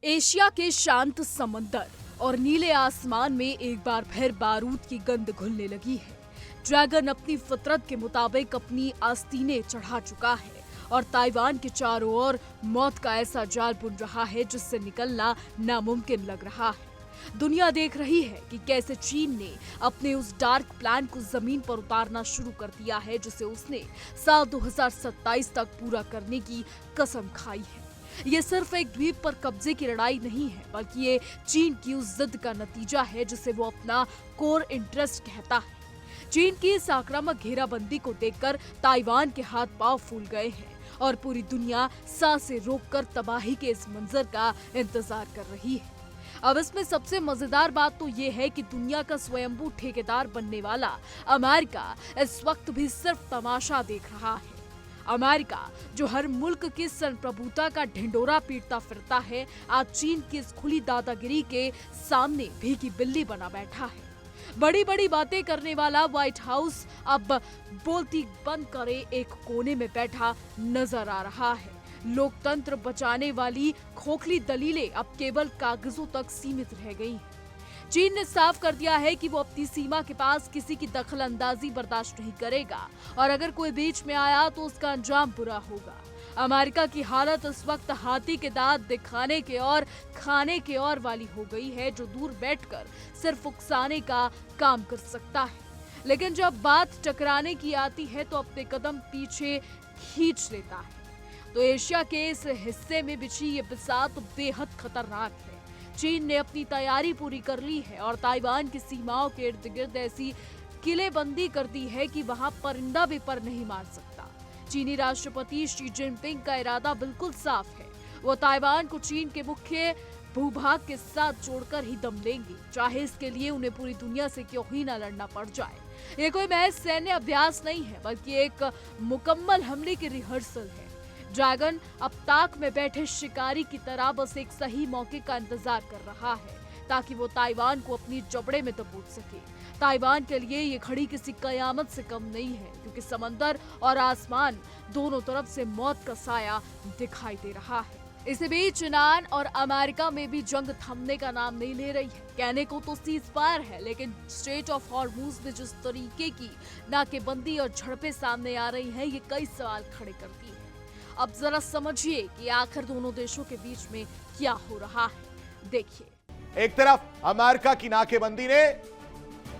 Asia के शांत समंदर और नीले आसमान में एक बार फिर बारूद की गंध घुलने लगी है। ड्रैगन अपनी फितरत के मुताबिक अपनी आस्तीनें चढ़ा चुका है और ताइवान के चारों ओर मौत का ऐसा जाल बुन रहा है जिससे निकलना नामुमकिन लग रहा है। दुनिया देख रही है कि कैसे चीन ने अपने उस डार्क प्लान को जमीन पर उतारना शुरू कर दिया है जिसे उसने साल 2027 तक पूरा करने की कसम खाई है। ये सिर्फ एक द्वीप पर कब्जे की लड़ाई नहीं है, बल्कि ये चीन की उस जिद का नतीजा है जिसे वो अपना कोर इंटरेस्ट कहता है। चीन की इस आक्रामक घेराबंदी को देखकर ताइवान के हाथ पांव फूल गए हैं और पूरी दुनिया सांसें रोककर तबाही के इस मंजर का इंतजार कर रही है। अब इसमें सबसे मजेदार बात तो ये है कि दुनिया का स्वयंभू ठेकेदार बनने वाला अमेरिका इस वक्त भी सिर्फ तमाशा देख रहा है। अमेरिका, जो हर मुल्क की संप्रभुता का ढिंडोरा पीटता फिरता है, आज चीन की इस खुली दादागिरी के सामने भीगी बिल्ली बना बैठा है। बड़ी बड़ी बातें करने वाला व्हाइट हाउस अब बोलती बंद करे एक कोने में बैठा नजर आ रहा है। लोकतंत्र बचाने वाली खोखली दलीलें अब केवल कागजों तक सीमित रह गई हैं। चीन ने साफ कर दिया है कि वो अपनी सीमा के पास किसी की दखल अंदाजी बर्दाश्त नहीं करेगा और अगर कोई बीच में आया तो उसका अंजाम बुरा होगा। अमेरिका की हालत इस वक्त हाथी के दांत दिखाने के और खाने के और वाली हो गई है, जो दूर बैठकर सिर्फ उकसाने का काम कर सकता है, लेकिन जब बात टकराने की आती है तो अपने कदम पीछे खींच लेता है। तो एशिया के इस हिस्से में बिछी ये बिसात बेहद खतरनाक है। चीन ने अपनी तैयारी पूरी कर ली है और ताइवान की सीमाओं के इर्द गिर्द ऐसी किलेबंदी कर दी है कि वहां परिंदा भी पर नहीं मार सकता। चीनी राष्ट्रपति शी जिनपिंग का इरादा बिल्कुल साफ है। वो ताइवान को चीन के मुख्य भूभाग के साथ जोड़कर ही दम लेंगे, चाहे इसके लिए उन्हें पूरी दुनिया से क्यों ही न लड़ना पड़ जाए। ये कोई महज सैन्य अभ्यास नहीं है, बल्कि एक मुकम्मल हमले की रिहर्सल है। ड्रैगन अब ताक में बैठे शिकारी की तरह बस एक सही मौके का इंतजार कर रहा है ताकि वो ताइवान को अपनी जबड़े में दबोच सके। ताइवान के लिए ये घड़ी किसी कयामत से कम नहीं है, क्योंकि समंदर और आसमान दोनों तरफ से मौत का साया दिखाई दे रहा है। इसी बीच ईरान और अमेरिका में भी जंग थमने का नाम नहीं ले रही है। कहने को तो सीज फायर है, लेकिन स्ट्रेट ऑफ हॉर्मुज में जिस तरीके की नाकेबंदी और झड़पें सामने आ रही हैं, ये कई सवाल खड़े करती है। अब जरा समझिए कि आखिर दोनों देशों के बीच में क्या हो रहा है। देखिए, एक तरफ अमेरिका की नाकेबंदी ने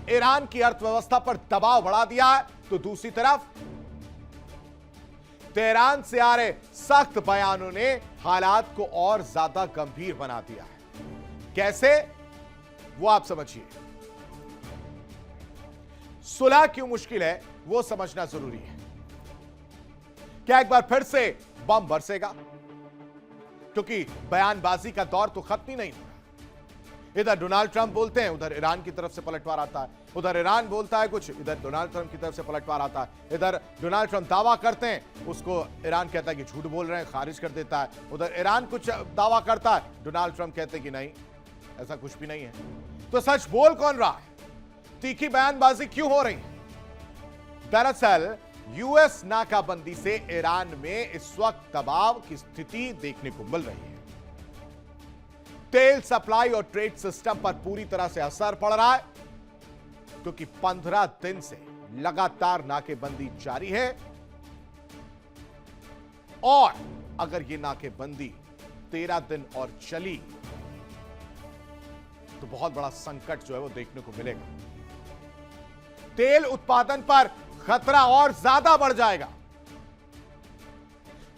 ईरान की अर्थव्यवस्था पर दबाव बढ़ा दिया है, तो दूसरी तरफ तेहरान से आ रहे सख्त बयानों ने हालात को और ज्यादा गंभीर बना दिया है। कैसे, वो आप समझिए। सुलह क्यों मुश्किल है, वो समझना जरूरी है। क्या एक बार फिर से बम बरसेगा? क्योंकि बयानबाजी का दौर तो खत्म ही नहीं हो रहा। इधर डोनाल्ड ट्रंप बोलते हैं, उधर ईरान की तरफ से पलटवार आता है। उधर ईरान बोलता है कुछ, इधर डोनाल्ड ट्रंप की तरफ से पलटवार आता है। इधर डोनाल्ड ट्रंप दावा करते हैं, उसको ईरान कहता है कि झूठ बोल रहे हैं, खारिज कर देता है। उधर ईरान कुछ दावा करता है, डोनाल्ड ट्रंप कहते हैं कि नहीं, ऐसा कुछ भी नहीं है। तो सच बोल कौन रहा है? तीखी बयानबाजी क्यों हो रही है? दरअसल यूएस नाकाबंदी से ईरान में इस वक्त दबाव की स्थिति देखने को मिल रही है। तेल सप्लाई और ट्रेड सिस्टम पर पूरी तरह से असर पड़ रहा है, क्योंकि 15 दिन से लगातार नाकेबंदी जारी है और अगर यह नाकेबंदी 13 दिन और चली तो बहुत बड़ा संकट जो है वो देखने को मिलेगा। तेल उत्पादन पर खतरा और ज्यादा बढ़ जाएगा।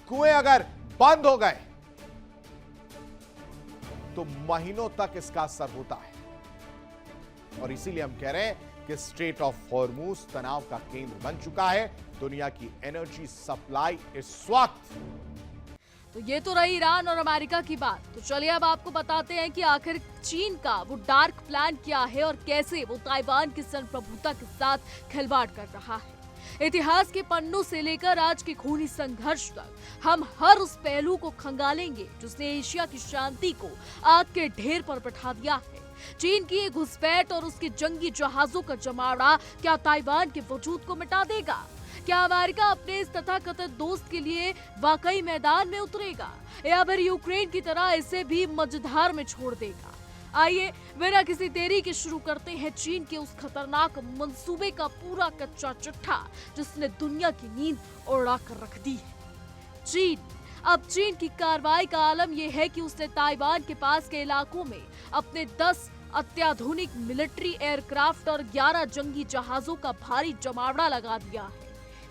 कुएं अगर बंद हो गए तो महीनों तक इसका असर होता है और इसीलिए हम कह रहे हैं कि स्ट्रेट ऑफ हॉर्मुज तनाव का केंद्र बन चुका है दुनिया की एनर्जी सप्लाई इस वक्त। तो ये तो रही ईरान और अमेरिका की बात। तो चलिए अब आपको बताते हैं कि आखिर चीन का वो डार्क प्लान क्या है और कैसे वो ताइवान की संप्रभुता के साथ खिलवाड़ कर रहा है। इतिहास के पन्नों से लेकर आज के खूनी संघर्ष तक हम हर उस पहलू को खंगालेंगे जिसने एशिया की शांति को आग के ढेर पर बैठा दिया है। चीन की ये घुसपैठ और उसके जंगी जहाजों का जमावड़ा क्या ताइवान के वजूद को मिटा देगा, क्या अमेरिका अपने इस तथाकथित दोस्त के लिए वाकई मैदान में उतरेगा या फिर यूक्रेन की तरह इसे भी मझधार में छोड़ देगा? आइए बिना किसी देरी के शुरू करते हैं चीन के उस खतरनाक मंसूबे का पूरा कच्चा चिट्ठा जिसने दुनिया की नींद उड़ा कर रख दी है। चीन की कार्रवाई का आलम यह है कि उसने ताइवान के पास के इलाकों में अपने 10 अत्याधुनिक मिलिट्री एयरक्राफ्ट और 11 जंगी जहाजों का भारी जमावड़ा लगा दिया है।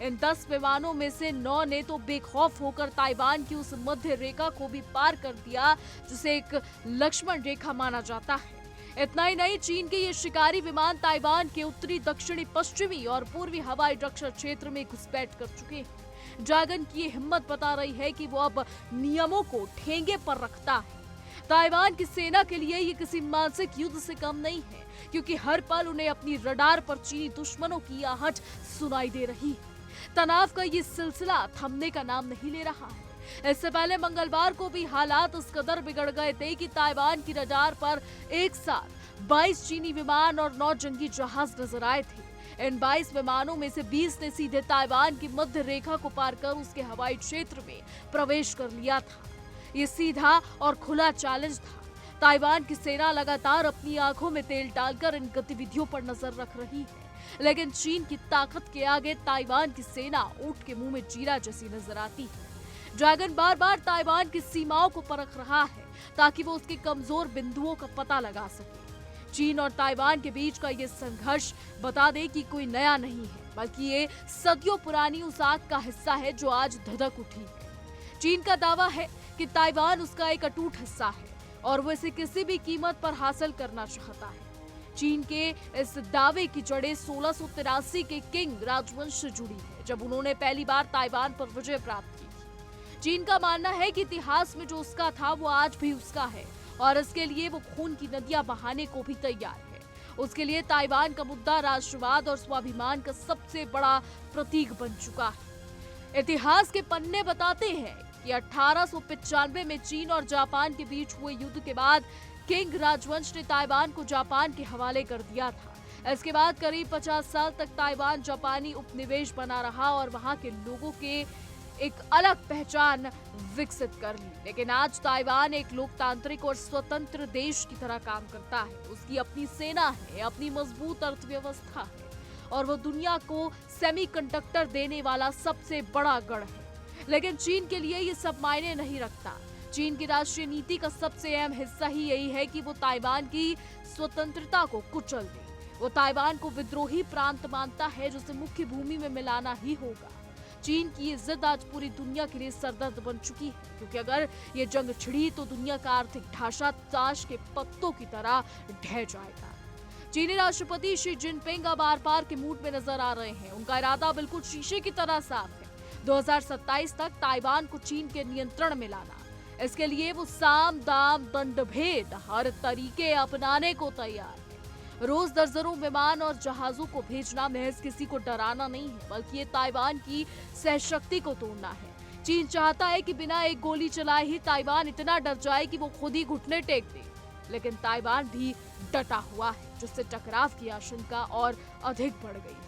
इन 10 विमानों में से 9 ने तो बेखौफ होकर ताइवान की उस मध्य रेखा को भी पार कर दिया जिसे एक लक्ष्मण रेखा माना जाता है। इतना ही नहीं, चीन के ये शिकारी विमान ताइवान के उत्तरी, दक्षिणी, पश्चिमी और पूर्वी हवाई रक्षा क्षेत्र में घुसपैठ कर चुके हैं। ड्रैगन की ये हिम्मत बता रही है कि वो अब नियमों को ठेंगे पर रखता है। ताइवान की सेना के लिए ये किसी मानसिक युद्ध से कम नहीं है, क्योंकि हर पल उन्हें अपनी रडार पर चीनी दुश्मनों की आहट सुनाई दे रही है। तनाव का ये सिलसिला थमने का नाम नहीं ले रहा है। इससे पहले मंगलवार को भी हालात उस कदर बिगड़ गए थे कि ताइवान की रडार पर एक साथ 22 चीनी विमान और 9 जंगी जहाज नजर आए थे। इन 22 विमानों में से 20 ने सीधे ताइवान की मध्य रेखा को पार कर उसके हवाई क्षेत्र में प्रवेश कर लिया था। ये सीधा और खुला चैलेंज था। ताइवान की सेना लगातार अपनी आंखों में तेल डालकर इन गतिविधियों पर नजर रख रही है, लेकिन चीन की ताकत के आगे ताइवान की सेना ऊंट के मुंह में जीरा जैसी नजर आती है। ड्रैगन बार बार ताइवान की सीमाओं को परख रहा है ताकि वो उसके कमजोर बिंदुओं का पता लगा सके। चीन और ताइवान के बीच का ये संघर्ष बता दे कि कोई नया नहीं है, बल्कि ये सदियों पुरानी उस आग का हिस्सा है जो आज धधक उठी है। चीन का दावा है कि ताइवान उसका एक अटूट हिस्सा है और वो इसे किसी भी कीमत पर हासिल करना चाहता है। चीन के इस दावे की जड़ें 1683 के किंग राजवंश से जुड़ी है, जब उन्होंने पहली बार ताइवान पर विजय प्राप्त की थी। चीन का मानना है कि इतिहास में जो उसका था वो आज भी उसका है और इसके लिए वो खून की नदियां बहाने को भी तैयार है। उसके लिए ताइवान का मुद्दा राष्ट्रवाद और स्वाभिमान का सबसे बड़ा प्रतीक बन चुका है। इतिहास के पन्ने बताते हैं कि 1895 में चीन और जापान के बीच हुए युद्ध के बाद किंग राजवंश ने ताइवान को जापान के हवाले कर दिया था। इसके बाद करीब 50 साल तक ताइवान जापानी उपनिवेश बना रहा और वहां के लोगों के एक अलग पहचान विकसित कर ली। लेकिन आज ताइवान एक लोकतांत्रिक और स्वतंत्र देश की तरह काम करता है। उसकी अपनी सेना है, अपनी मजबूत अर्थव्यवस्था है और वो दुनिया को सेमीकंडक्टर देने वाला सबसे बड़ा गढ़ है। लेकिन चीन के लिए ये सब मायने नहीं रखता। चीन की राष्ट्रीय नीति का सबसे अहम हिस्सा ही यही है कि वो ताइवान की स्वतंत्रता को कुचल दे। वो ताइवान को विद्रोही प्रांत मानता है जिसे मुख्य भूमि में मिलाना ही होगा। चीन की ये जिद आज पूरी दुनिया के लिए सरदर्द बन चुकी है, क्योंकि अगर ये जंग छिड़ी तो दुनिया का आर्थिक ढांचा ताश के पत्तों की तरह ढह जाएगा। चीनी राष्ट्रपति शी जिनपिंग अब आर पार के मूड में नजर आ रहे हैं। उनका इरादा बिल्कुल शीशे की तरह साफ है। 2027 तक ताइवान को चीन के नियंत्रण में लाना। इसके लिए वो साम दाम दंड भेद हर तरीके अपनाने को तैयार है। रोज दर्जनों विमान और जहाजों को भेजना महज किसी को डराना नहीं है, बल्कि ये ताइवान की सहशक्ति को तोड़ना है। चीन चाहता है कि बिना एक गोली चलाए ही ताइवान इतना डर जाए कि वो खुद ही घुटने टेक दे, लेकिन ताइवान भी डटा हुआ है, जिससे टकराव की आशंका और अधिक बढ़ गई है।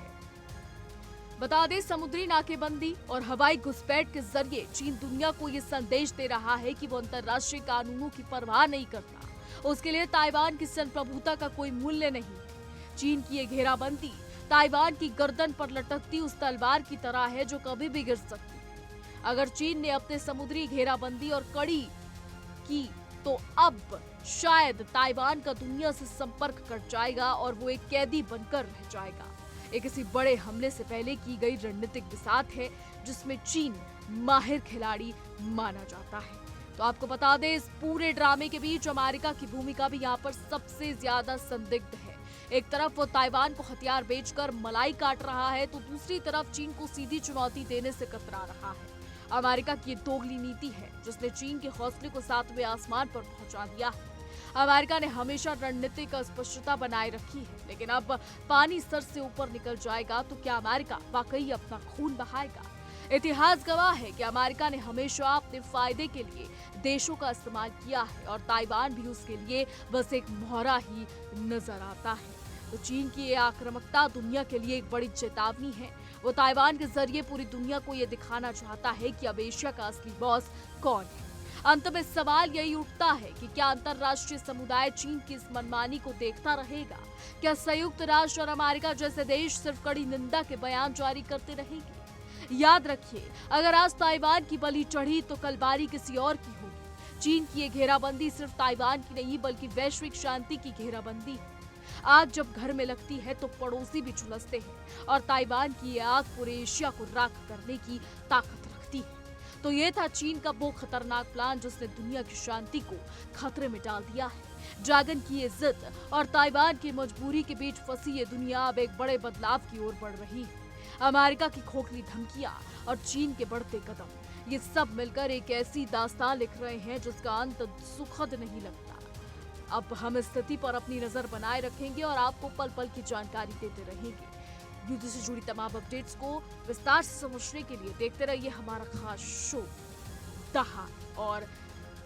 बता दें, समुद्री नाकेबंदी और हवाई घुसपैठ के जरिए चीन दुनिया को ये संदेश दे रहा है कि वो अंतर्राष्ट्रीय कानूनों की परवाह नहीं करता। उसके लिए ताइवान की संप्रभुता का कोई मूल्य नहीं है। चीन की ये घेराबंदी ताइवान की गर्दन पर लटकती उस तलवार की तरह है जो कभी भी गिर सकती है। अगर चीन ने अपने समुद्री घेराबंदी और कड़ी की तो अब शायद ताइवान का दुनिया से संपर्क कट जाएगा और वो एक कैदी बनकर रह जाएगा। ये किसी बड़े हमले से पहले की गई रणनीतिक बिसात है जिसमें चीन माहिर खिलाड़ी माना जाता है। तो आपको बता दें, इस पूरे ड्रामे के बीच अमेरिका की भूमिका भी यहाँ पर सबसे ज्यादा संदिग्ध है। एक तरफ वो ताइवान को हथियार बेचकर मलाई काट रहा है, तो दूसरी तरफ चीन को सीधी चुनौती देने से कतरा रहा है। अमेरिका की ये दोगली नीति है जिसने चीन के हौसले को 7वें आसमान पर पहुंचा दिया है। अमेरिका ने हमेशा रणनीतिक अस्पष्टता बनाए रखी है, लेकिन अब पानी सर से ऊपर निकल जाएगा तो क्या अमेरिका वाकई अपना खून बहाएगा? इतिहास गवाह है कि अमेरिका ने हमेशा अपने फायदे के लिए देशों का इस्तेमाल किया है और ताइवान भी उसके लिए बस एक मोहरा ही नजर आता है। तो चीन की ये आक्रामकता दुनिया के लिए एक बड़ी चेतावनी है। वो ताइवान के जरिए पूरी दुनिया को ये दिखाना चाहता है कि अब एशिया का असली बॉस कौन है। अंत में सवाल यही उठता है कि क्या अंतर्राष्ट्रीय समुदाय चीन की इस मनमानी को देखता रहेगा? क्या संयुक्त राष्ट्र और अमेरिका जैसे देश सिर्फ कड़ी निंदा के बयान जारी करते रहेंगे? याद रखिए, अगर आज ताइवान की बलि चढ़ी तो कल बारी किसी और की होगी। चीन की ये घेराबंदी सिर्फ ताइवान की नहीं बल्कि वैश्विक शांति की घेराबंदी है। आग जब घर में लगती है तो पड़ोसी भी झुलसते हैं और ताइवान की ये आग पूरे एशिया को राख करने की ताकत रखती है। तो ये था चीन का वो खतरनाक प्लान जिसने दुनिया की शांति को खतरे में डाल दिया है। ड्रैगन की ये जिद और ताइवान की मजबूरी के बीच फंसी ये दुनिया अब एक बड़े बदलाव की ओर बढ़ रही है। अमेरिका की खोखली धमकियां और चीन के बढ़ते कदम, ये सब मिलकर एक ऐसी दास्तान लिख रहे हैं जिसका अंत सुखद नहीं लगता। अब हम इस स्थिति पर अपनी नजर बनाए रखेंगे और आपको पल पल की जानकारी देते रहेंगे। युद्ध से जुड़ी तमाम अपडेट्स को विस्तार से समझने के लिए देखते रहिए हमारा खास शो दहाड़, और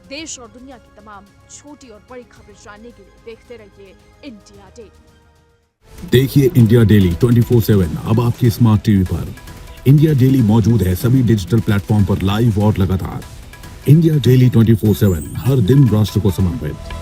देश और दुनिया की तमाम छोटी और बड़ी खबरें जानने के लिए देखते रहिए इंडिया डेली। देखिए इंडिया डेली 24/7 अब आपके स्मार्ट टीवी पर। इंडिया डेली मौजूद है सभी डिजिटल प्लेटफॉर्म पर लाइव और लगातार। इंडिया डेली 24/7 हर दिन राष्ट्र को समर्पित।